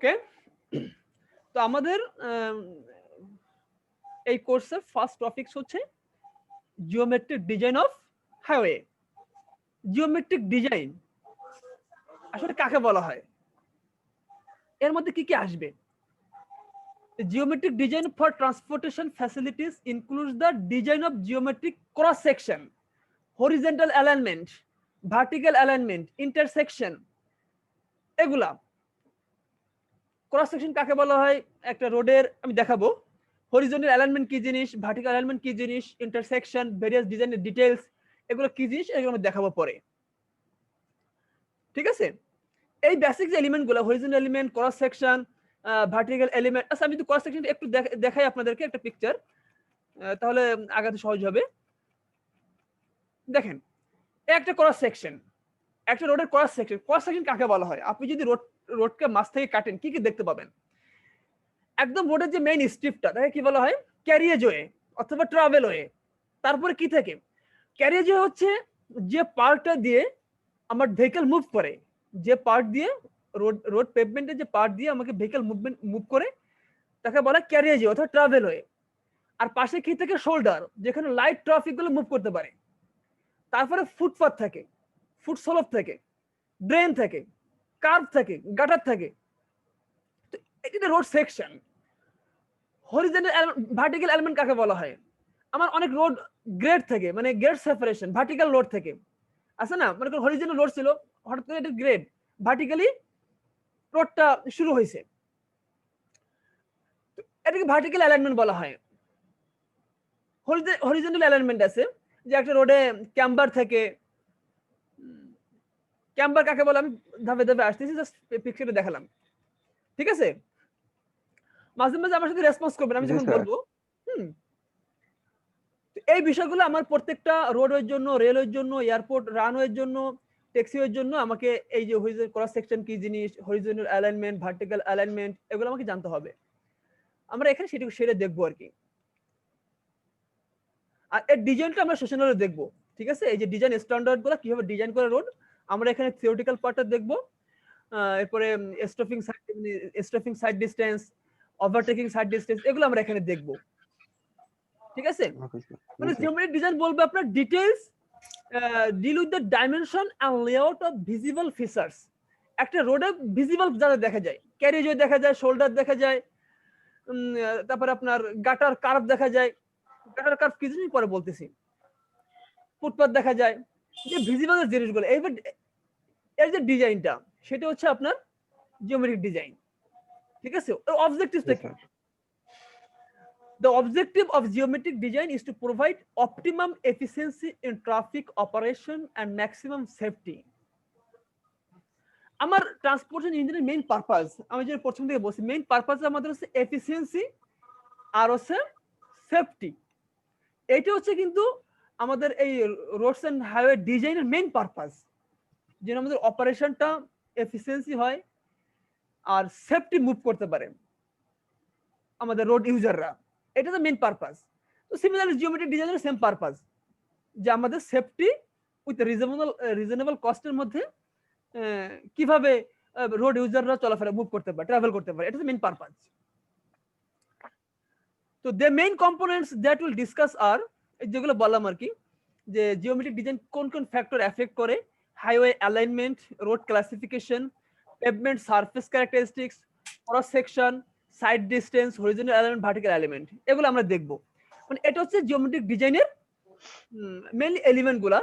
ওকে, তো আমাদের এই কোর্সের ফার্স্ট টপিকস হচ্ছে geometric design of highway. Geometric design আসলে কাকে বলা হয়, এর মধ্যে কি কি আসবে? Geometric design for transportation facilities includes the design of geometric cross section, horizontal alignment, vertical alignment, intersection, এগুলা। ক্রস সেকশন কাকে বলা হয়? একটা রোডের আমি দেখাবো হরিজন্টাল অ্যালাইনমেন্ট কি জিনিস, ভার্টিক্যাল অ্যালাইনমেন্ট কি জিনিস, ইন্টারসেকশন, ভেরিয়াস ডিজাইনের ডিটেইলস, এগুলো কি জিনিস এগুলো আমি দেখাবো পরে। ঠিক আছে, এই বেসিক যে এলিমেন্টগুলো horizontal element, cross section, vertical element. আচ্ছা আমি যদি ক্রস সেকশন একটু দেখাই আপনাদেরকে একটা পিকচার, তাহলে আগাতে সহজ হবে। দেখেন একটা ক্রস সেকশন, একটা রোডের ক্রস সেকশন। ক্রস সেকশন কাকে বলা হয়? আপনি যদি রোডকে মাঝ থেকে কাটেন কি কি দেখতে পাবেন? একদম রোডের যে মেইন স্ট্রিপটা তাকে কি বলা হয়? ক্যারিয়েজ ওয়ে অথবা ট্রাভেল ওয়ে। তারপরে কি থাকে? ক্যারিয়েজ ওয়ে হচ্ছে যে পার্টটা দিয়ে আমার ভেহিকল মুভ করে, যে পার্ট দিয়ে রোড পেভমেন্টের যে পার্ট দিয়ে আমাকে ভেহিকল মুভ করে তাকে বলা হয় ক্যারিয়েজ ওয়ে অথবা ট্রাভেল ওয়ে। আর পাশে কি থাকে? শোল্ডার, যেখানে লাইট ট্রাফিক গুলো মুভ করতে পারে। তারপরে ফুটপাথ থাকে, ফুট স্লপ থাকে, ড্রেন থাকে, কার্ভ থাকে, গাটার থাকে। তো এটা road section. Horizontal vertical element কাকে বলা হয়? আমার অনেক রোড গ্রেড থাকে, মানে গ্রেড সেপারেশন, ভার্টিক্যাল রোড থেকে আছে না, মানে হরিজন্টাল রোড ছিল, হঠাৎ করে এটা গ্রেড ভার্টিক্যালি রোডটা শুরু হয়েছে, এটাকে ভার্টিক্যাল অ্যালাইনমেন্ট বলা হয়। হরিজন্টাল অ্যালাইনমেন্ট আছে যে একটা রোডে ক্যাম্বার থাকে। ক্যাম্বার কাকে বলে আমি ধাপে ধাপে আসতেছি, জাস্ট পিকচারে দেখালাম। ঠিক আছে, মাঝে মাঝে আমার সাথে রেসপন্স করবেন আমি যখন বলবো। এই বিষয়গুলো আমার প্রত্যেকটা রোডের জন্য, রেলওয়ের জন্য, এয়ারপোর্ট রানওয়ের জন্য, ট্যাক্সিওয়ের জন্য আমাকে এই যে ক্রস সেকশন কি জিনিস, হরিজন্টাল অ্যালাইনমেন্ট, ভার্টিক্যাল অ্যালাইনমেন্ট, এগুলো আমাকে জানতে হবে। আমরা এখানে সেটা দেখবো আর কি। আর এর ডিজাইনটা আমরা সেশনালে দেখবো। ঠিক আছে, এই যে ডিজাইন স্ট্যান্ডার্ড গুলো কিভাবে ডিজাইন করে রোড, আমরা এখানে থিওরিটিক্যাল পার্টটা দেখবো। এরপরে stopping sight distance, overtaking sight distance, এগুলো আমরা এখানে দেখবো। ঠিক আছে, মানে জিওমেট্রিক ডিজাইন বলবে আপনার details deal with the dimension and layout of visible features. একটা রোডে ভিজিবল যারা দেখা যায়, ক্যারিজওয়ে দেখা যায়, শোল্ডার দেখা যায়, তারপরে আপনার গাটার কার্ভ দেখা যায়। গাটার কার্ভ কি জিনিস পরে বলতেছি। ফুটপাথ দেখা যায়, যে ভিজিবল জিনিসগুলো। এইবার এর যে ডিজাইনটা সেটা হচ্ছে আপনার জিওমেট্রিক ডিজাইন। ঠিক আছে, অবজেক্টিভটা কি? The objective of geometric design is to provide optimum efficiency in traffic operation and maximum safety. আমার ট্রান্সপোর্টেশন ইঞ্জিনের মেইন পারপাস, আমি যে প্রথম থেকে বলছি, মেইন পারপাস আমাদের হচ্ছে এফিসিয়েন্সি আর হচ্ছে সেফটি। এটা হচ্ছে কিন্তু আমাদের এই রোডস এন্ড হাইওয়ে ডিজাইনের মেইন পারপাস, যেন আমাদের অপারেশনটা এফিসিয়েন্সি হয় আর সেফটি মুভ করতে পারে আমাদের রোড ইউজাররা। এটা তো মেইন পারপাস। তো সিমিলারলি জিওমেট্রিক ডিজাইনের সেম পারপাস, যে আমাদের সেফটি উইথ রিজনেবল কস্টের মধ্যে কিভাবে রোড ইউজাররা চলাফেরা মুভ করতে পারে, ট্রাভেল করতে পারে, এটা মেইন পারপাস। তো the main components that will discuss আর, যেগুলো বললাম আর কি, যে জিওমেট্রিক ডিজাইন কোন কোন ফ্যাক্টর এফেক্ট করে: highway alignment, road classification, pavement surface characteristics, cross section, sight distance, horizontal alignment, vertical alignment, এগুলো আমরা দেখব। মানে এটা হচ্ছে জিওমেট্রিক ডিজাইনের মেইন এলিমেন্ট গুলা,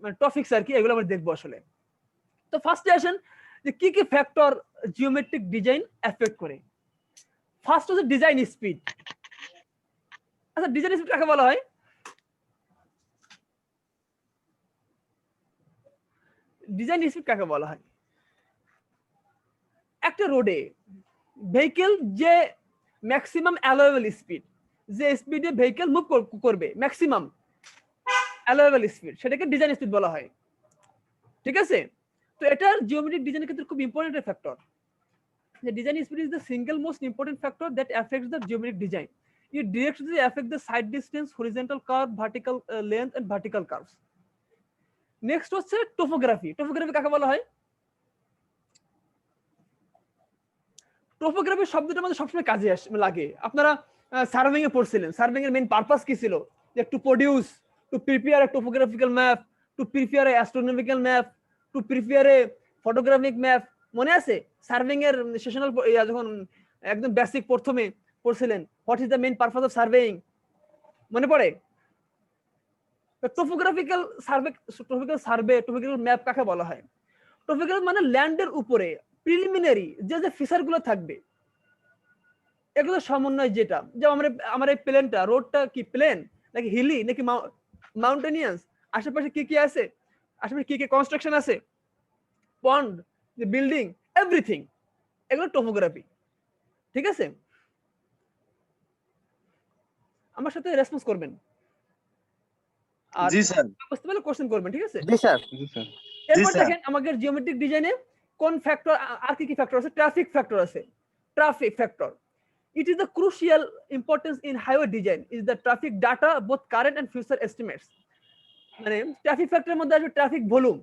মানে টপিকস আর কি, এগুলো আমরা দেখবো আসলে। তো ফার্স্টে আসেন যে কি কি ফ্যাক্টর জিওমেট্রিক ডিজাইন এফেক্ট করে। ফার্স্ট হচ্ছে ডিজাইন স্পিড। আচ্ছা, ডিজাইন স্পিড কাকে বলা হয়? ডিজাইন স্পিড কাকে বলা হয়? একটা রোডে ভেহিকল যে ম্যাক্সিমাম অ্যালাউয়েবল স্পিড, যে স্পিডে ভেহিকল মুভ করবে, ম্যাক্সিমাম অ্যালাউয়েবল স্পিড, সেটাকে ডিজাইন স্পিড বলা হয়। ঠিক আছে, তো এটা জিওমেট্রিক ডিজাইনের ক্ষেত্রে খুব ইম্পর্টেন্ট একটা factor. The design speed is the single most important factor that affects the geometric design. It directly affects the side distance, horizontal curve, vertical length, and vertical curves. Next হচ্ছে topography. Topography কাকে বলা হয়? Topography শব্দটা আমাদের সবসময় কাজে লাগে। আপনারা সার্ভেইং এ পড়ছিলেন, সার্ভেইং এর মেইন পারপাস কি ছিল? যে to produce, to prepare a topographical map, to prepare a astronomical map, to prepare a photographic map. মনে আছে সার্ভেইং এর সেশনাল যখন একদম বেসিক প্রথমে পড়ছিলেন, what is the main purpose of surveying, মনে পড়ে? টোপোগ্রাফিক্যাল সার্ভে, টোপোগ্রাফিক্যাল ম্যাপ কাকে বলা হয়? টোপোগ্রাফি মানে ল্যান্ডের উপরে প্রিলিমিনারি যে ফিচার গুলো থাকবে, এগুলো সমন্বয়, যেটা যেমন আমার এই প্লেনটা, রোডটা কি প্লেন নাকি হিলি নাকি মাউন্টেনিয়াস, আশেপাশে কি কি আছে, আশেপাশে কি কি কনস্ট্রাকশন আছে, পন্ড, বিল্ডিং, এভরিথিং, এগুলো টোপোগ্রাফি। ঠিক আছে, আমার সাথে রেসপন্স করবেন, আর জি স্যার। বুঝতে পারলে কোশ্চেন করবেন। ঠিক আছে, জি স্যার। জি স্যার। এরপর দেখেন আমাদের জিওমেট্রিক ডিজাইনে কোন ফ্যাক্টর, আর কি কি ফ্যাক্টর আছে? ট্রাফিক ফ্যাক্টর আছে। Traffic factor, it is the crucial importance in highway design is the traffic data, both current and future estimates. মানে ট্রাফিক ফ্যাক্টরের মধ্যে আসবে ট্রাফিক ভলিউম।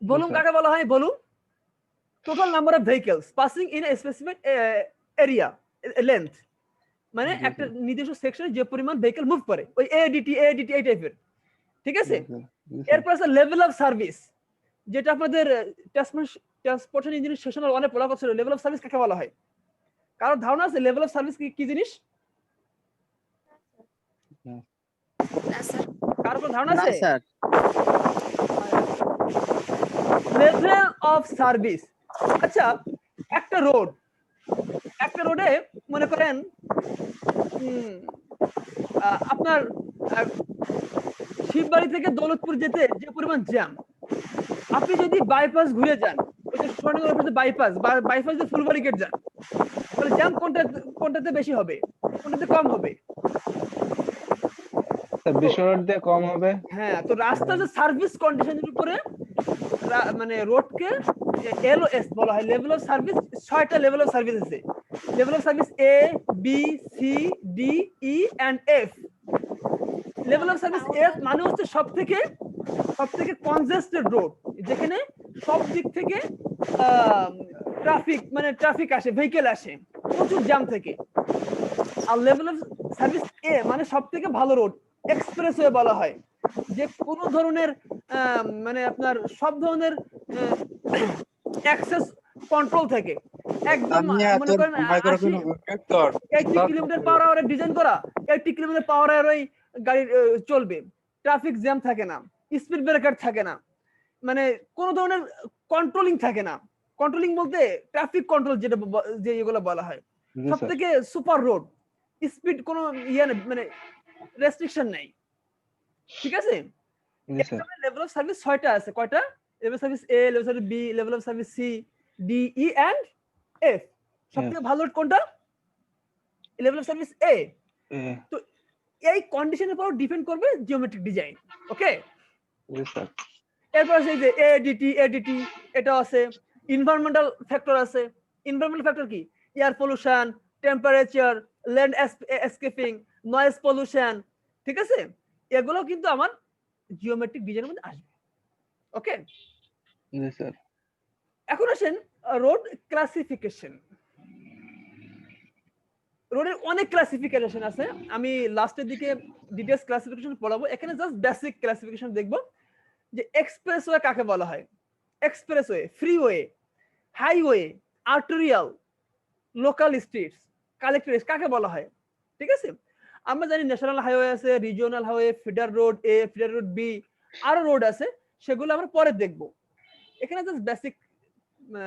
ভলিউম কাকে বলা হয়? Volume total number of vehicles passing in a specific area length, মানে একটা নির্দিষ্ট সেকশনে যে পরিমাণ ভেহিকল মুভ করে, ওই এডিটি এই টাইপের। ঠিক আছে, এরপর আছে লেভেল অফ সার্ভিস, যেটা আপনাদের ট্রান্সপোর্টেশন ইঞ্জিনিয়ারিং সেশনাল 1 এ পড়া হচ্ছিল। লেভেল অফ সার্ভিস কাকে বলা হয়? কারোর ধারণা আছে লেভেল অফ সার্ভিস কি জিনিস? কারোর কোনো ধারণা আছে? স্যার লেভেল অফ সার্ভিস, আচ্ছা একটা রোডে মনে করেন আপনার শিববাড়ি থেকে দৌলতপুর যেতে যে পরিমাণ জ্যাম, আপনি যদি বাইপাস ঘুরে যান, ওই যে সোনারগাঁও বাইপাস দিয়ে ফুলবাড়ি গেট যান, তাহলে জ্যাম কোনটাতে বেশি হবে, কোনটাতে কম হবে? বিশ্ব রোড দিয়ে কম হবে। হ্যাঁ, তো রাস্তার যে সার্ভিস কন্ডিশনের উপরে মানে রোডকে এলওএস বলা হয়। লেভেল অফ সার্ভিস 6টা লেভেল অফ সার্ভিস আছে। Level of service A, B, C, D, E and F. Level of service F মানে হচ্ছে সবথেকে কনজেস্টেড রোড, যেখানে সব দিক থেকে ট্রাফিক আসে, ভেহিকল আসে, প্রচুর জ্যাম থেকে। আর লেভেল অফ সার্ভিস এ মানে সবথেকে ভালো রোড, এক্সপ্রেসওয়ে বলা হয়, যে কোন ধরনের মানে আপনার সব ধরনের অ্যাক্সেস কন্ট্রোল থেকে একদম মনে করেন 80 কিলোমিটার পার আওয়ারে ডিজাইন করা, 80 কিলোমিটার পার আওয়ারে গাড়ি চলবে, ট্রাফিক জ্যাম থাকে না, স্পিড ব্রেকার থাকে না, মানে কোন ধরনের কন্ট্রোলিং থাকে না। কন্ট্রোলিং বলতে ট্রাফিক কন্ট্রোল যে এগুলো বলা হয়। সবথেকে সুপার রোড, স্পিড কোনো মানে রেস্ট্রিকশন নাই। ঠিক আছে, লেভেল অফ সার্ভিস 6টা আছে। কয়টা? Level service A, level service B, level of service C, D, E and F. সবথেকে ভালো কোনটা? Level of service A. তো এই কন্ডিশনের উপর ডিপেন্ড করবে জিওমেট্রিক ডিজাইন। ওকে, এরপর আছে এই যে এডিটি, এটা আছে। এনভায়রনমেন্টাল ফ্যাক্টর আছে। এনভায়রনমেন্টাল ফ্যাক্টর কি? Air pollution, temperature, land escaping, noise pollution. ঠিক আছে, এগুলো কিন্তু আমার জিওমেট্রিক ডিজাইনের মধ্যে আসবে। ওকে, জি স্যার। এখন আসেন রোড ক্লাসিফিকেশন। রোডের অনেক ক্লাসিফিকেশন আছে, আমি লাস্টের দিকে ডিটেইলস ক্লাসিফিকেশন পড়াবো। এখানে জাস্ট বেসিক ক্লাসিফিকেশন দেখবো যে এক্সপ্রেসওয়ে কাকে বলা হয়। Expressway, freeway, highway, arterial, local streets, collector কাকে বলা হয়। ঠিক আছে, আমরা জানি ন্যাশনাল হাইওয়ে আছে, রিজিওনাল হাইওয়ে, ফিডার রোড এ, ফিডার রোড বি, আরো রোড আছে, সেগুলো আমরা পরে দেখব। এখানে জাস্ট বেসিক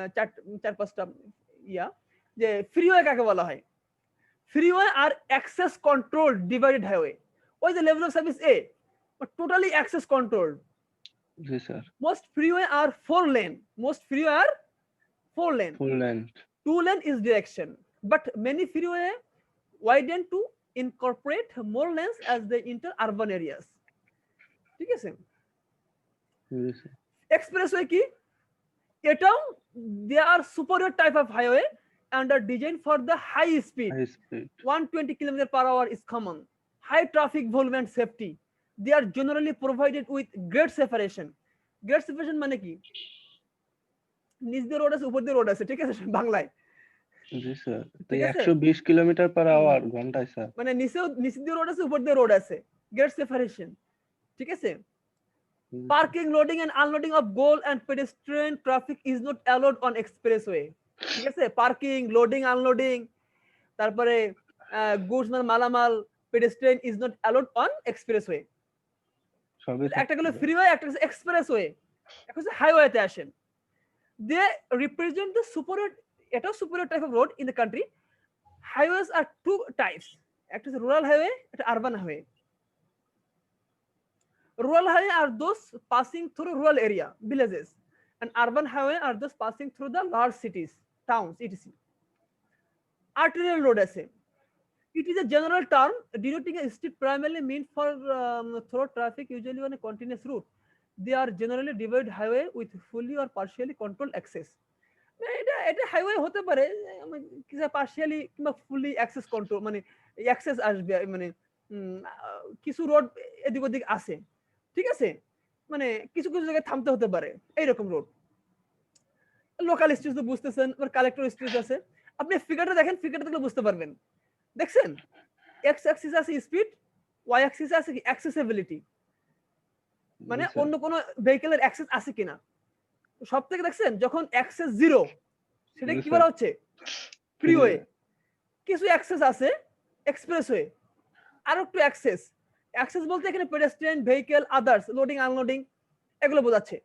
4-5টা যে ফ্রিওয়ে কাকে বলা হয়। ফ্রিওয়ে আর অ্যাক্সেস কন্ট্রোল ডিভাইডেড হাইওয়ে। ওই যে level of service A, totally access control. G sir. Most freeway are 4 lane. Most freeway are 4 lane. 4 lane. 2 lane is direction, but many freeway widen to incorporate more lanes as they enter urban areas. ঠিক আছে, expressway কি? এটাও they are superior type of highway and are designed for the high speed. 120 km/h is common. High traffic volume and safety. They are generally provided with great separation. Great separation মানে কি? নিচ দিয়ে road আছে, উপর দিয়ে road আছে। ঠিক আছে বাংলায়, জি স্যার। তো ঠিক আছে 120 কিলোমিটার পার আওয়ার ঘন্টায় স্যার। মানে নিচ দিয়ে রোড আছে উপর দিয়ে রোড আছে গ্রেট সেপারেশন ঠিক আছে জি sir. Parking loading and unloading of গোল and pedestrian traffic is not allowed on expressway ঠিক আছে পার্কিং লোডিং আনলোডিং তারপরে গুডস মানে মালামাল pedestrian is not allowed on expressway সবই একটা হলো ফ্রিওয়ে একটা হচ্ছে এক্সপ্রেসওয়ে একটা হচ্ছে হাইওয়েতে আসেন দে রিপ্রেজেন্ট দ্য সুপারিয়র এটাও superior type of road in the country highways are two types একটা হচ্ছে রুরাল হাইওয়ে একটা urban highway rural highway are those passing through rural area villages and urban highway are those passing through the large cities towns etc arterial road আছে it is a general term denoting a street primarily meant for through traffic usually on a continuous route they are generally divided highway with fully or partially controlled access এটা এটা highway হতে পারে কিছু partially কিংবা ফুলি access control মানে access আসবে মানে কিছু রোড এদিক ওদিক আছে ঠিক আছে মানে কিছু কিছু জায়গায় থামতে হতে পারে এইরকম রোড লোকাল স্ট্রিট তো বুঝতেছেন আর কালেক্টর স্ট্রিট আছে আপনি ফিগারটা দেখেন ফিগারটা দেখলে বুঝতে পারবেন দেখছেন এক্স অ্যাক্সিস আছে স্পিড ওয়াই অ্যাক্সিস আছে কি অ্যাক্সেসিবিলিটি মানে অন্য কোনো ভেহিকলের অ্যাক্সেস আছে কিনা সব থেকে দেখছেন যখন অ্যাক্সেস জিরো সেটা কি বলা হচ্ছে ফ্রিওয়ে কিছু অ্যাক্সেস আছে এক্সপ্রেসওয়ে আর একটু অ্যাক্সেস অ্যাক্সেস বলতে এখানে pedestrian vehicle others loading unloading এগুলো বোঝাচ্ছে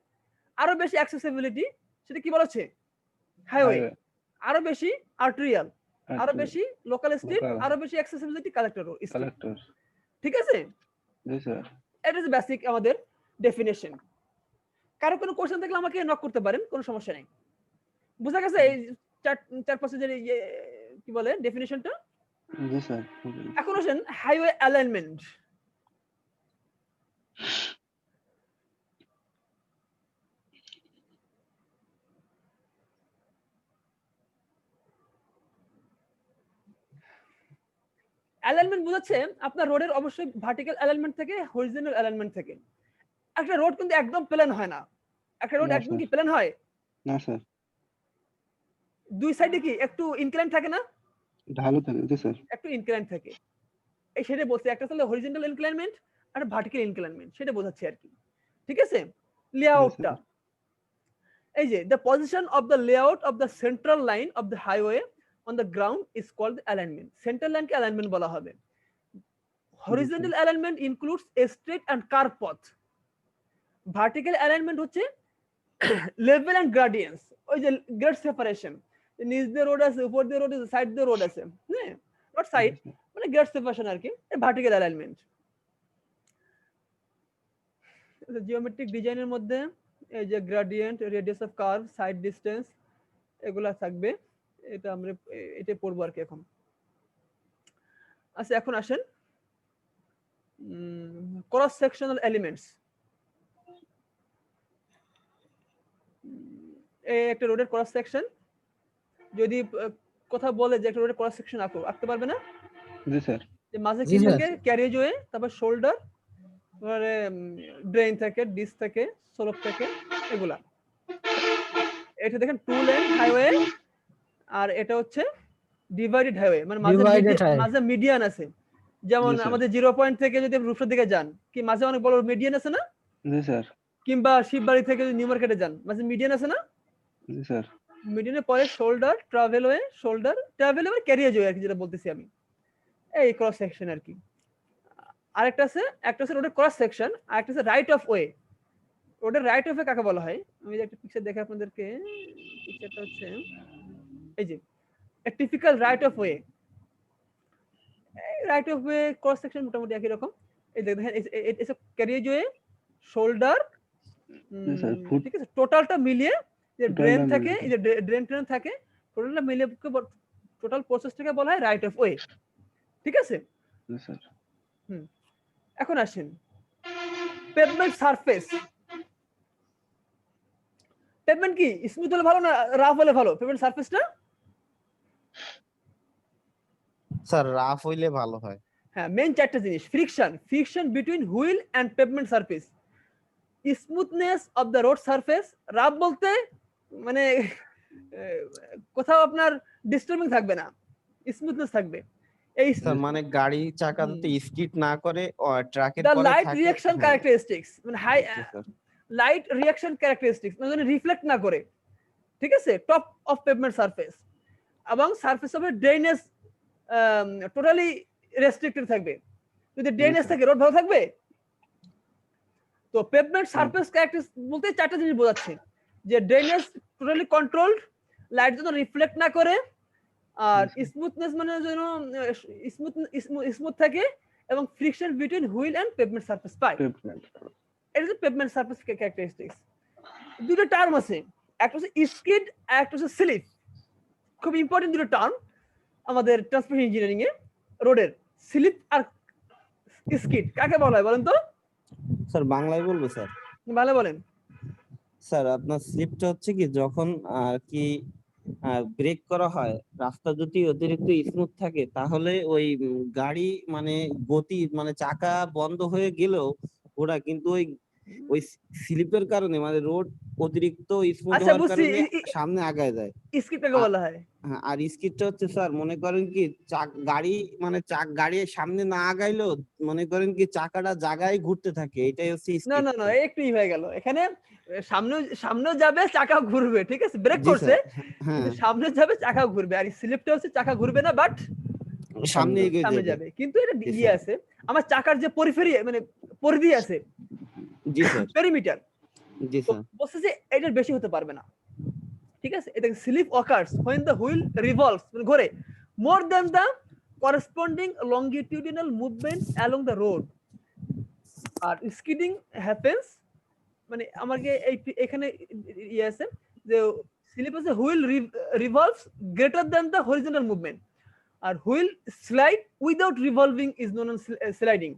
আরো বেশি অ্যাক্সেসিবিলিটি সেটা কি বলা হচ্ছে হাইওয়ে আরো বেশি আর্টেরিয়াল আরো বেশি লোকাল স্ট্রিট আরো বেশি অ্যাক্সেসিবিলিটি কালেক্টর ঠিক আছে জি স্যার এটা ইজ বেসিক আমাদের ডেফিনেশন কারো কোনো কোশ্চেন থাকলে আমাকে নক করতে পারেন কোনো সমস্যা নেই বুঝা গেছে এই চার পাঁচটা যে কি বলে ডেফিনেশনটা জি স্যার এখন আসেন হাইওয়ে অ্যালাইনমেন্ট অ্যালাইনমেন্ট বোঝাচ্ছে আপনার রোডের অবশ্যই ভার্টিক্যাল অ্যালাইনমেন্ট থেকে হরিজন্টাল অ্যালাইনমেন্ট থেকে একটা রোড কিন্তু একদম প্লেন হয় না একটা রোড একদম কি প্লেন হয় না স্যার দুই সাইডে কি একটু ইনক্লাইন থাকে না ঢালু থাকে জি স্যার একটু ইনক্লাইন থাকে এই সেটা বলছে একটা হলো হরিজন্টাল ইনক্লাইনমেন্ট আর ভার্টিক্যাল ইনক্লাইনমেন্ট সেটা বোঝাচ্ছে আর কি ঠিক আছে লেআউটটা এই যে the position of the layout of the central line of the highway on the ground is called the alignment central line K alignment বলা হবে horizontal alignment includes a straight and curved path vertical alignment হচ্ছে level and gradients ওই যে grade separation নিচ দিয়ে road আছে উপর দিয়ে রোড আছে সাইড দিয়ে রোড আছে হ্যাঁ নট সাইড মানে grade separation আর কি vertical alignment জিওমেট্রিক ডিজাইনের মধ্যে এই যে gradient radius of curve side distance এগুলা থাকবে এটা আমরা এটা পড়বো আর কি এখন আচ্ছা এখন আসেন ক্রস সেকশনাল এলিমেন্টস এই একটা রোডের ক্রস সেকশন যদি কথা বলে যে একটা রোডের ক্রস সেকশন আঁকতে পারবে না জি স্যার যে মাঝে কি থাকে ক্যারিজওয়ে তারপর শোল্ডার তারপরে ড্রেন থাকে ডিস থাকে স্লোপ থাকে এগুলা এটা দেখেন টু লেন হাইওয়ে আর এটা হচ্ছে ডিভাইডেড হাইওয়ে মানে মাঝে মিডিয়ান আছে যেমন আমাদের 0 পয়েন্ট থেকে যদি রূপসা দিকে যান কি মাঝে অনেক বড় মিডিয়ান আছে না জি স্যার কিংবা শিববাড়ি থেকে যদি নিউ মার্কেটে যান মাঝে মিডিয়ান আছে না জি স্যার মিডিয়ানের পরে শোল্ডার ট্রাভেলওয়ে শোল্ডার ট্রাভেলওয়ে ক্যারিয়ারওয়ে আর কি যেটা বলতেছি আমি এই ক্রস সেকশন আর কি আরেকটা আছে একটা আছে রোডের ক্রস সেকশন আর একটা আছে রাইট অফ ওয়ে রোডের রাইট অফ ওয়ে কাকে বলা হয় আমি একটা পিকচার দেখে আপনাদেরকে পিকচারটা হচ্ছে এই যে a typical right of way right of way cross section মোটামুটি একই রকম এই দেখেন ইটস আ ক্যারিয়েজওয়ে শোল্ডার ঠিক আছে টোটালটা মিলিয়ে যে ড্রেন থাকে এই যে ড্রেন ট্রেন থাকে টোটালটা মিলিয়ে টোটাল প্রসেসটাকে বলা হয় রাইট অফ ওয়ে ঠিক আছে স্যার এখন আসেন পেভমেন্ট সারফেস পেভমেন্ট কি স্মুথ হলে ভালো না রাফ হলে ভালো পেভমেন্ট সারফেসটা স্যার রাফ হইলে ভালো হয় হ্যাঁ মেইন চারটা জিনিস friction between wheel and pavement surface smoothness of the road surface rough বলতে মানে কোথাও আপনার ডিস্টার্বিং থাকবে না, স্মুথনেস থাকবে। এই স্যার মানে গাড়ি চাকা যাতে স্কিড না করে ট্রাকের দ্য পরে লাইট থাকে। রিঅ্যাকশন হ্যাঁ, ক্যারেক্টারিস্টিক্স, মানে হাই জি স্যার। লাইট রিঅ্যাকশন ক্যারেক্টারিস্টিক্স, মানে রিফ্লেক্ট না করে, ঠিক আছে, টপ অফ পেভমেন্ট সারফেস, এবং surface of drainage totally restricted থাকবে। যদি ড্রেনেজ স্যার। থাকে রোড ভালো থাকবে? তো পেভমেন্ট সারফেস ক্যারেক্টারিস্টিক্স বলতে চারটা জিনিস বোঝাচ্ছে, যে ড্রেনেজ টোটালি কন্ট্রোলড, লাইট যেন রিফ্লেক্ট না করে, আর স্মুথনেস মানে যেন স্মুথ থাকে, এবং friction between wheel and pavement surface পাই। এটা হচ্ছে পেভমেন্ট সারফেস ক্যারেক্টারিস্টিক্স। দুটো টার্ম আছে, একটা হচ্ছে স্কিড আর একটা হচ্ছে স্লিপ। খুব ইম্পর্টেন্ট দুটো টার্ম আমাদের ট্রান্সপোর্টেশন ইঞ্জিনিয়ারিং এ। রোডের স্লিপ আর স্কিড কাকে বলা হয় বলেন তো? স্যার বাংলায় বলবো স্যার? ভালো বলেন। স্যার আপনার স্লিপটা হচ্ছে কি, যখন আর কি ব্রেক করা হয়, রাস্তা যদি অতিরিক্ত স্মুথ থাকে তাহলে ওই গাড়ি মানে গতি মানে চাকা বন্ধ হয়ে গেলেও ওরা কিন্তু ওই স্লিপের কারণে মানে রোড অতিরিক্ত স্মুথ আচ্ছা হওয়ার বুঝছি, কারণে সামনে আগায় যায়। স্কিড কাকে বলা হয়? হ্যাঁ, আর স্কিডটা হচ্ছে স্যার মনে করেন কি গাড়ি মানে গাড়ি সামনে না আগাইলেও মনে করেন কি চাকাটা জায়গায় ঘুরতে থাকে, এটাই হচ্ছে না স্কিড। না না, একটুই হয়ে গেল এখানে। সামনেও যাবে, চাকা ঘুরবে, ঠিক আছে, ব্রেক জি করছে, স্যার। হ্যাঁ, কিন্তু সামনে যাবে, চাকা ঘুরবে। আর স্লিপটা হচ্ছে চাকা ঘুরবে না, বাট সামনে এগিয়ে সামনে যাবে। যাবে। কিন্তু এটা জি ইয়ে স্যার। আছে, আমার চাকার যে পরিফেরি মানে পরিধি আছে, জি স্যার। পেরিমিটার, জি স্যার। বলছে যে এটার বেশি হতে পারবে না, ঠিক আছে। এটা slip occurs when the wheel revolves, মানে ঘোরে, more than the corresponding longitudinal movements along the road. আর স্কিডিং happens, মানে আমাকে এখানে ইয়ে আছে যে স্লিপ আছে wheel revolves greater than the horizontal movement, আর wheel slide without revolving is known as sliding.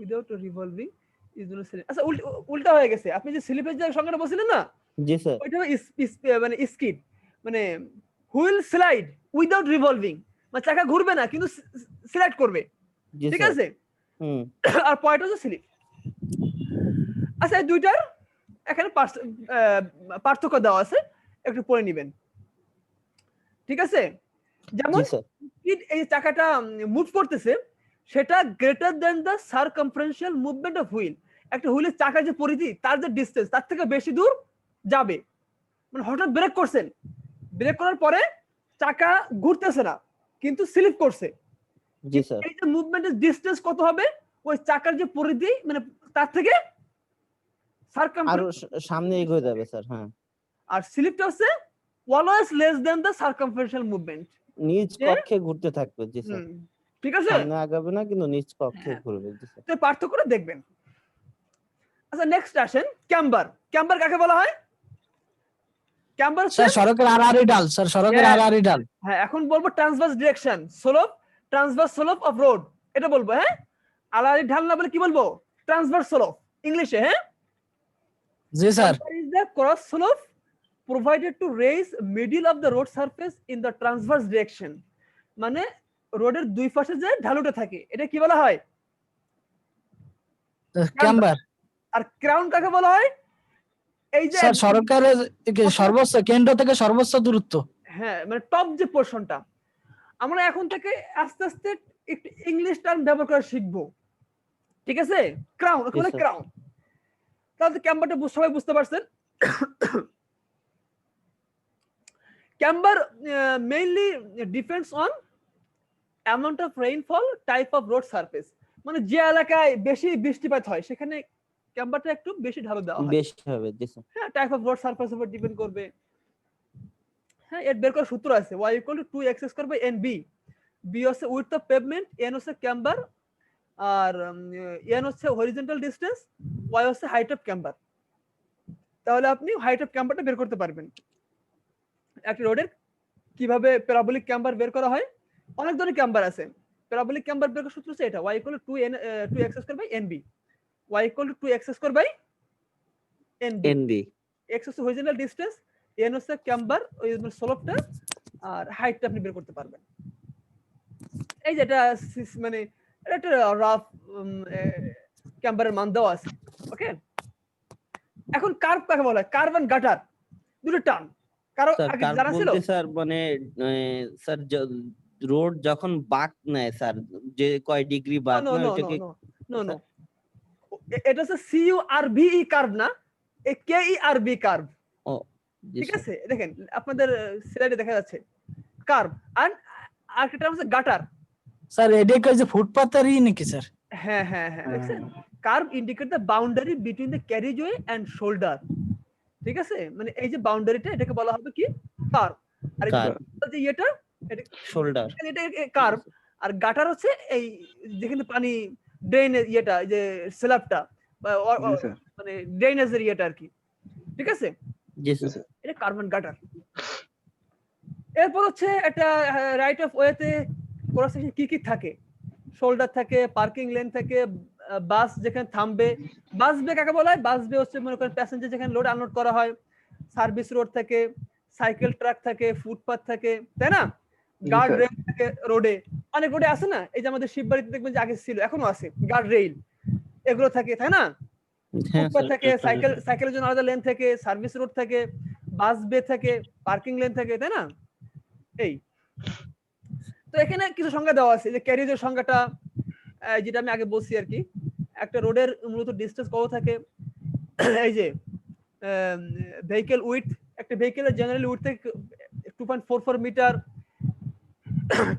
without revolving is known as sliding. আচ্ছা উল্টা হয়ে গেছে, আপনি যে স্লিপের যে সংজ্ঞাটা বলছিলেন না, জি স্যার। ওইটা মানে স্কিড, মানে হুইল স্লাইড উইদাউট রিভলভিং, মানে চাকা ঘুরবে না কিন্তু স্লাইড করবে, জি ঠিক স্যার। আছে। হুম। আর পয়েন্ট হচ্ছে স্লিপ। আচ্ছা এই দুইটার এখানে পার্থক্য দেওয়া আছে, একটু পড়ে নেবেন, ঠিক আছে। যেমন জি স্যার। এই চাকাটা মুভ করতেছে, সেটা greater than the circumferential movement of wheel. একটা হুইলের চাকার যে পরিধি, তার যে ডিসটেন্স, তার থেকে বেশি দূর যাবে। মানে হঠাৎ ব্রেক করছেন, ব্রেক করার পরে চাকা ঘুরতেছে না কিন্তু স্লিপ করছে, জি স্যার। এই যে মুভমেন্টের ডিসটেন্স কত হবে, ওই চাকার যে পরিধি মানে তার থেকে আরো সারকামফারেন্স সামনে এগিয়ে যাবে স্যার। হ্যাঁ। আর স্লিপটা হচ্ছে always less than the circumferential movement, নিজ কক্ষে ঘুরতে থাকবে। জি স্যার। ঠিক আছে, সামনে আগাবে না কিন্তু নিজ কক্ষে হ্যাঁ। ঘুরবে। জি স্যার। তো পার্থক্যটা দেখবেন। আচ্ছা নেক্সট আসেন ক্যাম্বার। ক্যাম্বার কাকে বলা হয়? ক্যাম্বার স্যার সড়কের আড়াআড়ি ঢাল, স্যার সড়কের হ্যাঁ। আড়াআড়ি ঢাল। হ্যাঁ, এখন বলবো transverse direction, slope, transverse slope of road, এটা বলবো। হ্যাঁ, আড়াআড়ি ঢাল না বলে কি বলবো? ট্রান্সভার্স স্লোপ ইংলিশে। হ্যাঁ, জি sir. is the cross slope provided to raise middle of the road surface in the transverse direction, মানে রোডের দুই পাশে যে ঢালুটা থাকে, এটা কি বলা হয়? ক্যাম্বার। আর ক্রাউন কাকে বলা হয়? এই যে স্যার সড়কের সর্বোচ্চ কেন্দ্র থেকে সর্বোচ্চ দূরত্ব। হ্যাঁ, মানে টপ যে পোরশনটা। আমরা এখন থেকে আস্তে আস্তে একটু ইংলিশ টার্ম ব্যবহার করা শিখবো, ঠিক আছে। ক্রাউন, ওকে বলে ক্রাউন। তাহলে ক্যাম্বারটা সবাই বুঝতে পারছেন। Camber mainly depends on amount of rainfall, type of road surface, মানে যে এলাকায় বেশি বৃষ্টিপাত হয় সেখানে ক্যাম্বারটা একটু বেশি ঢালু দেওয়া হয়, বেশি হবে। জি স্যার। হ্যাঁ, টাইপ অফ রোড সারফেস উপর ডিপেন্ড করবে। হ্যাঁ, এর বের করার সূত্র আছে, y = 2x² / nb। b হচ্ছে উইডথ অফ পেভমেন্ট, n হচ্ছে ক্যাম্বার, আর n হচ্ছে হরিজন্টাল ডিসটেন্স, y হচ্ছে হাইট অফ ক্যাম্বার। তাহলে আপনি হাইট অফ ক্যাম্বারটা বের করতে পারবেন। একটা রোডের কিভাবে প্যারাবোলিক ক্যাম্বার বের করা হয়, অনেক ধরনের ক্যাম্বার আছে। প্যারাবোলিক ক্যাম্বার বের করার সূত্র হচ্ছে এটা, y = 2x² / nb। y = 2x² / nb। NB. x হচ্ছে হরিজন্টাল ডিসটেন্স, n হচ্ছে ক্যাম্বার, ওই স্লোপটা, আর হাইটটা আপনি বের করতে পারবেন। এই যেটা মানে এটা একটা রাফ ক্যাম্বারের মান দেওয়া আছে। ওকে, এখন কার্ভ কাকে বলা হয়? Kerb and gutter. দুটো টার্ম, কারো স্যার আগে কার্ভ জানা ছিল? বলতে স্যার মানে স্যার রোড যখন বাঁক নেয় স্যার, যে কয় ডিগ্রি বাঁক নো নেয় নো নো ওইটাকে নো নো নো, স্যার? এটা হচ্ছে CURVE কার্ভ না, KERV কার্ভ। ও জি ঠিক স্যার। আছে, দেখেন আপনাদের স্লাইডে দেখা যাচ্ছে কার্ভ। আর আরেকটা হচ্ছে গাটার। স্যার এটা কি ওই যে ফুটপাতেরই নাকি স্যার? হ্যাঁ হ্যাঁ হ্যাঁ, দেখছেন? Curve indicate the boundary between the carriageway and shoulder. ঠিক আছে, মানে এই যে বাউন্ডারিটা, এটাকে বলা হবে কি? কার্ভ। আর এই কার্ভ, যে এটা শোল্ডার। এটা কার্ভ। আর গাটার হচ্ছে এই যেখানে পানি ড্রেন, ইয়েটা যে স্ল্যাবটা জি স্যার। মানে ড্রেনেজের ইয়েটা আর কি। ঠিক আছে, জি জি স্যার। স্যার। এটা কার্বন গাটার। এরপর হচ্ছে একটা রাইট অফ ওয়েতে ক্রস সেকশন কি কি থাকে? শোল্ডার থাকে, পার্কিং লেন থাকে, বাস যেখানে থামবে। বাস বে কাকে বলা হয়? বাস বে হচ্ছে মনে করেন প্যাসেঞ্জার যেখানে লোড আনলোড করা হয়। সার্ভিস রোড থাকে, সাইকেল ট্রাক থাকে, ফুটপাথ থাকে, তাই না? Guard sir. রেল থাকে রোডে, অনেক রোডে আছে না? এই যে আমাদের শিববাড়িতে দেখবেন যে আগে ছিল, এখনো আছে গার্ড রেল, এগুলো থাকে, তাই না? হ্যাঁ ফুটপাথ স্যার, থাকে, সাইকেলের জন্য আলাদা লেন থাকে, সার্ভিস রোড থাকে, বাস বে থাকে, পার্কিং লেন থাকে, তাই না? এই তো এখানে কিছু সংজ্ঞা দেওয়া আছে, যে ক্যারিজের সংজ্ঞাটা যেটা আমি আগে বলছি আর কি। একটা রোডের মূলত ডিসটেন্স কত থাকে? এই যে ভেহিকেল উইথ, একটা ভেহিকেলের জেনারেলি উইথ থেকে 2.44 মিটার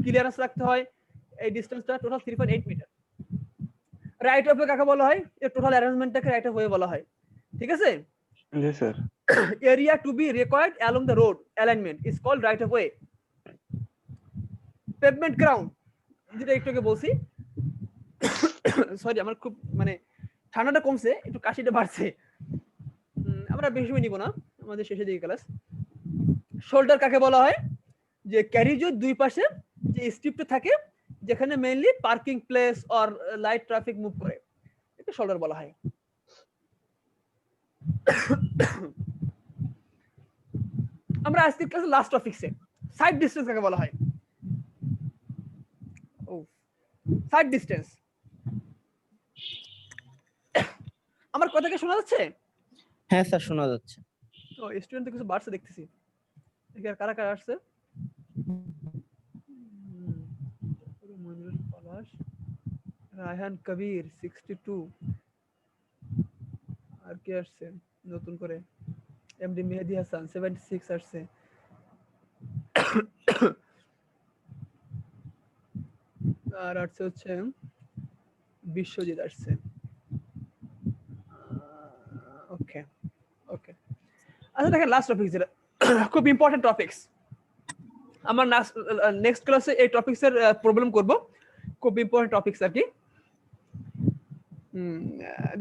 ক্লিয়ারেন্স রাখতে হয়। এই ডিসটেন্সটা total 3.8 metre. Right of way কাকে বলা হয়? এর টোটাল অ্যারেঞ্জমেন্টটাকে রাইট অফ ওয়ে বলা হয়। ঠিক আছে, জি sir. area to be required along the road alignment is called right of way. Pavement ground, যেটা একটু আগে বলছি, সরি আমার খুব মানে ঠান্ডাটা কমছে, একটু কাশিটা বাড়ছে। আমরা বেশি সময় নিব না, আমাদের শেষের দিকে ক্লাস। শোল্ডার কাকে বলা হয়? যে ক্যারিজের দুই পাশে যে স্ট্রিপটা থাকে, যেখানে mainly parking place or light traffic move করে, এটা শোল্ডার বলা হয়। আমরা আজকের ক্লাসে লাস্ট টপিকসে সাইড ডিসটেন্স কাকে বলা হয়? ও সাইড ডিসটেন্স, আমার কথা কি শোনা যাচ্ছে? হ্যাঁ স্যার শোনা যাচ্ছে। ও স্টুডেন্ট কিছু বাড়ছে দেখতেছি, দেখি আর কারা কারা আসছে। মনিরুল পলাশ, রায়হান কবির 62, আর কে আসছে নতুন করে? এমডি মেহেদি হাসান 76 আসছে। আর আসছে হচ্ছে বিশ্বজিৎ আসছে। ওকে ওকে, আচ্ছা দেখেন লাস্ট টপিক যেটা খুব ইম্পর্টেন্ট টপিকস, আমার নেক্সট ক্লাসে এই টপিকস এর প্রবলেম করব, খুব ইম্পর্টেন্ট টপিকস আর কি।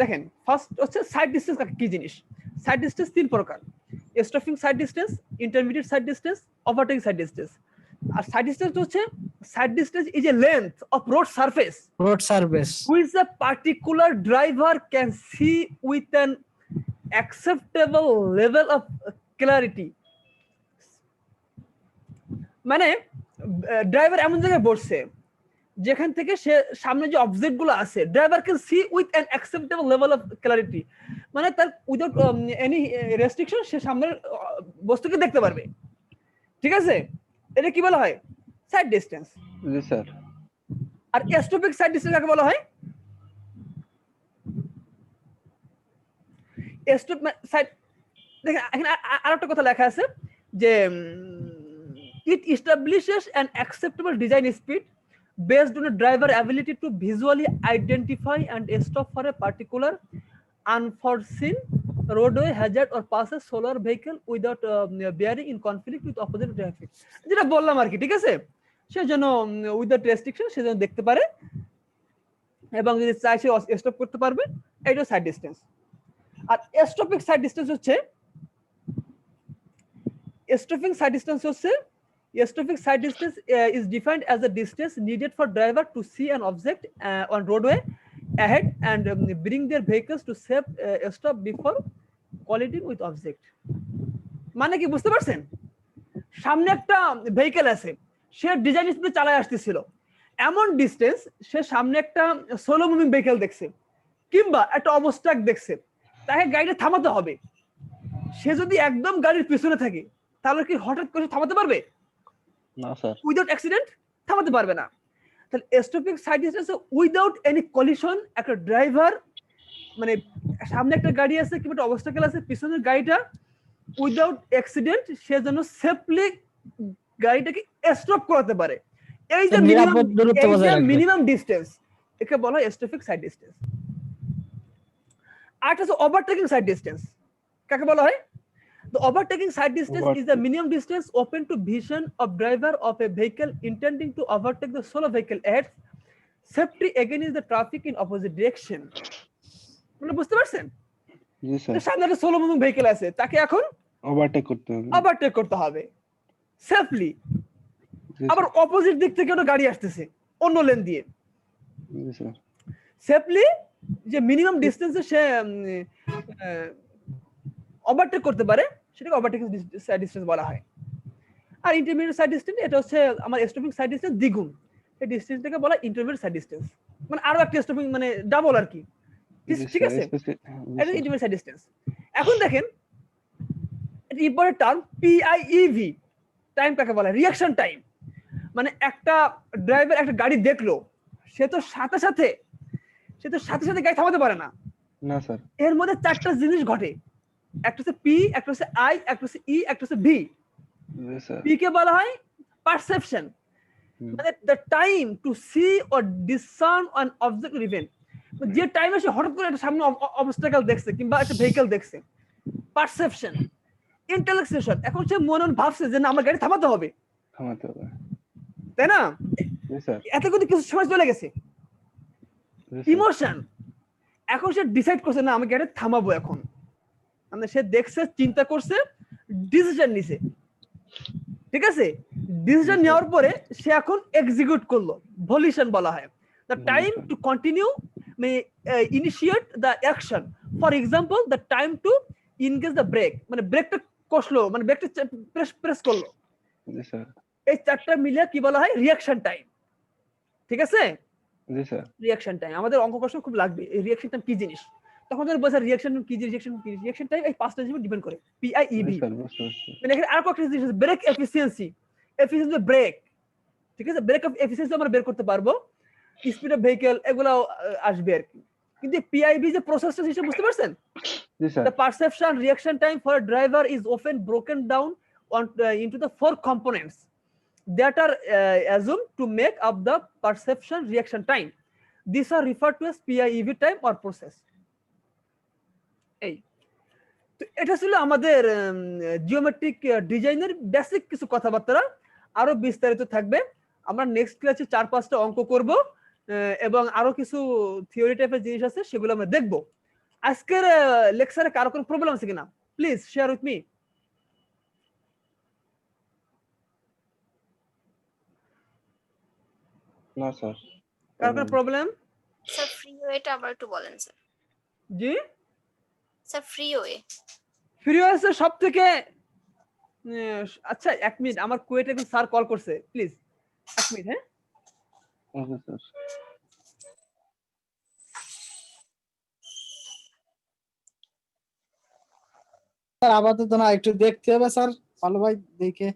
দেখেন ফার্স্ট হচ্ছে সাইড ডিসটেন্স কি জিনিস? সাইড ডিসটেন্স তিন প্রকার: stopping sight distance, intermediate sight distance, overtaking sight distance. আর সাইড ডিসটেন্স হচ্ছে sight distance is a length of road surface road service which a particular driver can see with an acceptable level of clarity. মানে driver এমন জায়গায় বসছে যেখান থেকে সে সামনে যে অবজেক্ট গুলো আছে, driver can see with an acceptable level of clarity, মানে তার উইদাউট এনি রেস্ট্রিকশন সে সামনের বস্তুকে দেখতে পারবে। ঠিক আছে, এটা কি বলা হয়? Sight distance. জি স্যার। আর স্টপিক সাইড ডিসটেন্স কাকে বলা হয়? সাইড, দেখেন এখানে আরেকটা কথা লেখা আছে যে it establishes an acceptable design speed based on a driver ability to visually identify and stop for a particular unforeseen roadway hazard or pass a solar vehicle without bearing in conflict with opposite traffic, যেটা বললাম আর কি। ঠিক আছে, সেজন্য without restriction সেজন্য দেখতে পারে এবং যদি চাই সে স্টপ করতে পারবে, এটা সাইড ডিসটেন্স। আর স্টপিক সাইড ডিসটেন্স হচ্ছে stopping side distance হচ্ছে stopping side distance is defined as the distance needed for driver to see an object on roadway ahead and bring their vehicles to safe stop before colliding with object. মানে কি বুঝতে পারছেন? সামনে একটা vehicle আছে, সে design স্পিডে চালায় আসতেছিল, এমন ডিস্টেন্স সে সামনে একটা স্লো মুভিং ভেহিকেল দেখছে কিংবা একটা অবস্ট্রাক দেখছে, তাকে গাড়িটা থামাতে হবে। সে যদি একদম গাড়ির পিছনে থাকে তাহলে কি হঠাৎ করে থামাতে পারবে? না স্যার। উইদাউট অ্যাক্সিডেন্ট থামাতে পারবে না। তাহলে স্টপিং সাইড ডিস্টেন্সে উইদাউট এনি কলিশন একটা ড্রাইভার মানে সামনে একটা গাড়ি আছে কিংবা একটা অবস্টাকেল আছে, পিছনের গাড়িটা উইদাউট অ্যাক্সিডেন্ট সে যেন সেফলি গাড়িটাকে স্টপ করাতে পারে। এই যে নিরাপদ দূরত্ব বজায় রাখবে। মিনিমাম ডিস্টেন্স, একে বলা হয় স্টপিং সাইড ডিস্টেন্স। আর একটা হচ্ছে ওভারটেকিং সাইড ডিস্টেন্স। কাকে বলা হয়? The overtaking side distance is the minimum distance open to vision of driver of a vehicle intending to overtake the solo vehicle at safety against the traffic in opposite direction. মানে বুঝতে পারছেন? জি sir. সামনে একটা solo moving vehicle আছে, তাকে এখন overtake করতে হবে। ওভারটেক করতে হবে সেফলি। জি আবার অপোজিট দিক থেকে একটা গাড়ি আসতেছে অন্য লেন দিয়ে, জি স্যার। সেফলি যে মিনিমাম ডিস্টেন্সে সে ওভারটেক করতে পারে সেটাকে ওভারটেকিং সাইড ডিস্টেন্স বলা হয়। আর ইন্টারমিডিয়েট সাইড ডিস্টেন্স এটা হচ্ছে আমার স্টপিং সাইড ডিস্টেন্স দ্বিগুণ, এই ডিস্টেন্সটাকে বলা ইন্টারমিডিয়েট সাইড ডিস্টেন্স, মানে আরো একটা স্টপিং মানে ডাবল আর কি। ঠিক আছে, এটা ইন্টারমিডিয়েট সাইড ডিস্টেন্স। এখন দেখেন এটা ইম্পর্টেন্ট টার্ম পিআইইভি টাইম কাকে বলা হয়? Reaction time. মানে একটা ড্রাইভার একটা গাড়ি দেখলো, সে তো সাথে সাথে গাড়ি থামাতে পারে না। না স্যার। এর মধ্যে চারটা জিনিস ঘটে, একটা হচ্ছে পি, একটা হচ্ছে আই, একটা হচ্ছে ই, একটা হচ্ছে ভি। জি স্যার। পি কে বলা হয় পারসেপশন, মানে the time to see or discern an object or event. যে টাইমে সে হঠাৎ করে একটা সামনে অবস্টাকেল দেখছে কিংবা একটা ভেহিকেল দেখছে, পারসেপশন। ইন্টেলেকচুয়েশন, এখন সে মনে মনে ভাবছে যে না আমার গাড়ি থামাতে হবে, থামাতে হবে। তাই না? জি স্যার। এত কিন্তু কিছু সময় চলে গেছে। জি স্যার। ইমোশন, এখন সে ডিসাইড করছে না আমি গাড়ি থামাবো এখন, মানে সে দেখছে, চিন্তা করছে, ডিসিশন নিছে। ঠিক আছে, ডিসিশন নেওয়ার পরে সে এখন এক্সিকিউট করলো, ভলিউশন বলা হয়। দ্য টাইম টু কন্টিনিউ মানে initiate the action. For example the time to engage the brake, মানে ব্রেকটা কষলো, মানে ব্রেকটা প্রেস করলো। জি স্যার। এই চারটা মিলে কি বলা হয়? Reaction time. ঠিক আছে, জি স্যার। রিঅ্যাকশন টাইম আমাদের অঙ্ক প্রশ্ন খুব লাগবে। এই রিঅ্যাকশন টাইম কি জিনিস তখন যদি বোঝা রিঅ্যাকশন কি জিনিস, রিঅ্যাকশন টাইম এই পাঁচটা জিনিস ডিপেন্ড করে। পিআইইভি, স্যার বুঝতে পারছি। মানে এখানে আর কয়েকটা জিনিস আছে, ব্রেক এফিসিয়েন্সি, এফিসিয়েন্সি ব্রেক। ঠিক আছে, ব্রেক অফ এফিসিয়েন্সি আমরা বের করতে পারবো, স্পিড অফ ভেহিকেল এগুলো আসবে আর কি। কিন্তু পিআইভি যে প্রসেসটা হিসেবে বুঝতে পারছেন? জি sir. The perception reaction time for a driver is often broken down into the four components that are assumed to make up the perception reaction time. These are referred to as PIEV time or process. এই তো এটা ছিল আমাদের geometric ডিজাইনের basic কিছু কথাবার্তা। আরো বিস্তারিত থাকবে, আমরা নেক্সট ক্লাসে 4-5টা অঙ্ক করব এবং আরো কিছু থিওরি টাইপের জিনিস আছে সেগুলো আমরা দেখব। আজকের লেকচারে কারো কোনো প্রবলেম আছে কিনা? Please share with me. না স্যার। কারো কোনো প্রবলেম? স্যার ফ্রিওয়েটা আবার একটু বলেন স্যার। জি, স্যার ফ্রিওয়ে। ফ্রিওয়েসে সবথেকে আচ্ছা 1 মিনিট, আমার কুয়েটে একজন স্যার কল করছে, প্লিজ 1 মিনিট। হ্যাঁ ওকে স্যার। স্যার আপাতত না, একটু দেখতে হবে স্যার, ভালো ভাই দেখে।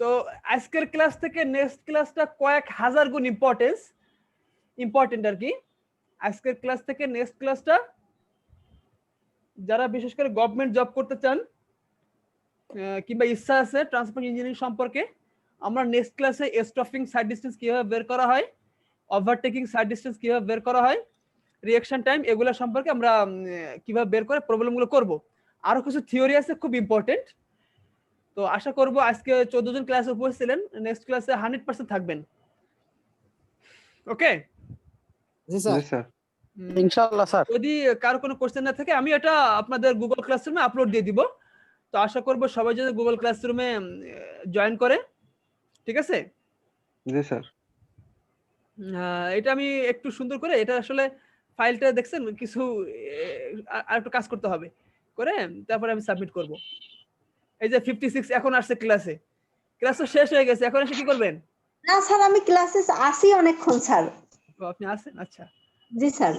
তো আজকের ক্লাস থেকে নেক্সট ক্লাসটা কয়েক হাজার গুণ ইম্পর্টেন্ট আর কি। আজকের ক্লাস থেকে নেক্সট ক্লাসটা যারা বিশেষ করে গভর্নমেন্ট জব করতে চান কিংবা ইচ্ছা আছে ট্রান্সপোর্ট ইঞ্জিনিয়ারিং সম্পর্কে, আমরা নেক্সট ক্লাসে স্টপিং সাইড ডিস্টেন্স কিভাবে বের করা হয়, ওভারটেকিং সাইড ডিস্টেন্স কিভাবে বের করা হয়, রিঅ্যাকশন টাইম এগুলো সম্পর্কে আমরা কিভাবে বের করে প্রবলেমগুলো করব। আরো কিছু থিওরি আছে খুব ইম্পর্টেন্ট। তো আশা করব আজকে 14 জন ক্লাসে উপস্থিত ছিলেন, নেক্সট ক্লাসে 100% থাকবেন। ওকে জি স্যার। জি স্যার। ইনশাআল্লাহ স্যার। যদি কারো কোনো কোশ্চেন না থাকে আমি এটা আপনাদের গুগল ক্লাসরুমে আপলোড দিয়ে দিব। তো আশা করব সবাই যদি গুগল ক্লাসরুমে জয়েন করে। ঠিক আছে? জি স্যার। এটা আমি একটু সুন্দর করে, এটা আসলে ফাইলটা দেখছেন কিছু আর একটু কাজ করতে হবে, করে তারপরে আমি সাবমিট করব। এই যে 56 এখন আসছে ক্লাসে, ক্লাস তো শেষ হয়ে গেছে, এখন এসে কি করবেন? না স্যার, আমি ক্লাসে আসি অনেকক্ষণ স্যার। আপনি আসেন? আচ্ছা জি স্যার।